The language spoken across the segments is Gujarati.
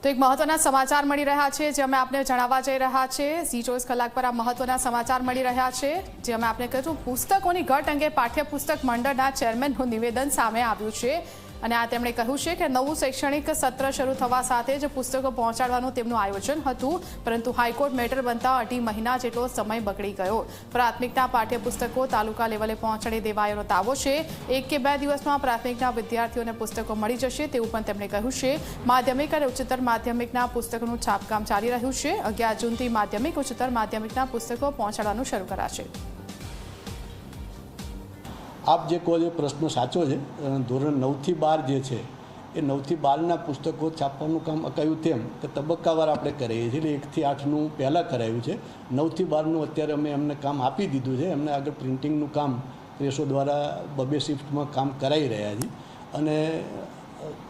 તો એક મહત્વના સમાચાર મળી રહ્યા છે જે અમે આપને જણાવવા જઈ રહ્યા છે। ઝી 24 કલાક પર આ મહત્વના સમાચાર મળી રહ્યા છે જે અમે આપને કહ્યું પુસ્તકોની ઘટ અંગે પાઠ્યપુસ્તક મંડળના ચેરમેનનું નિવેદન સામે આવ્યું છે અને આ તેમણે કહ્યું છે કે નવું શૈક્ષણિક સત્ર શરૂ થવા સાથે જ પુસ્તકો પહોંચાડવાનું તેમનું આયોજન હતું, પરંતુ હાઈકોર્ટ મેટર બનતા 2.5 મહિના જેટલો સમય બગડી ગયો। પ્રાથમિકના પાઠ્યપુસ્તકો તાલુકા લેવલે પહોંચાડી દેવાયોનો દાવો છે। 1 કે 2 દિવસમાં પ્રાથમિકના વિદ્યાર્થીઓને પુસ્તકો મળી જશે તેવું પણ તેમણે કહ્યું છે। માધ્યમિક અને ઉચ્ચતર માધ્યમિકના પુસ્તકોનું છાપકામ ચાલી રહ્યું છે। 11 જૂનથી માધ્યમિક ઉચ્ચતર માધ્યમિકના પુસ્તકો પહોંચાડવાનું શરૂ કરાશે। આપ જે કહો છો પ્રશ્ન સાચો છે। ધોરણ 9 થી 12 જે છે એ 9 થી 12ના પુસ્તકો છાપવાનું કામ કહ્યું તેમ કે તબક્કાવાર આપણે કરીએ છીએ। એટલે 1 થી 8નું પહેલાં કરાયું છે। 9 થી 12નું અત્યારે અમે એમને કામ આપી દીધું છે। એમને આગળ પ્રિન્ટિંગનું કામ પ્રેસો દ્વારા 2 શિફ્ટમાં કામ કરાવી રહ્યા છીએ અને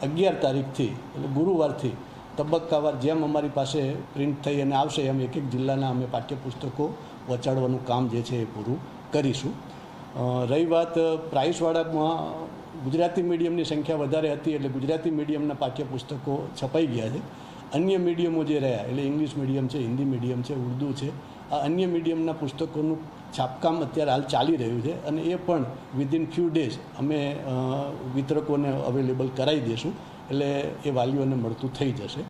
11 તારીખથી એટલે ગુરુવારથી તબક્કાવાર જેમ અમારી પાસે પ્રિન્ટ થઈ અને આવશે એમ એક જિલ્લાના અમે પાઠ્યપુસ્તકો પહોંચાડવાનું કામ જે છે એ પૂરું કરીશું। રહી વાત પ્રાઇસવાળામાં ગુજરાતી મીડિયમની સંખ્યા વધારે હતી એટલે ગુજરાતી મીડિયમના પાઠ્યપુસ્તકો છપાઈ ગયા છે। અન્ય મીડિયમો જે રહ્યા એટલે ઇંગ્લિશ મીડિયમ છે, હિન્દી મીડિયમ છે, ઉર્દુ છે, આ અન્ય મીડિયમના પુસ્તકોનું છાપકામ અત્યારે હાલ ચાલી રહ્યું છે અને એ પણ વિધિન ફ્યુ ડેઝ અમે વિતરકોને અવેલેબલ કરાવી દઈશું। એટલે એ વાલીઓને મળતું થઈ જશે।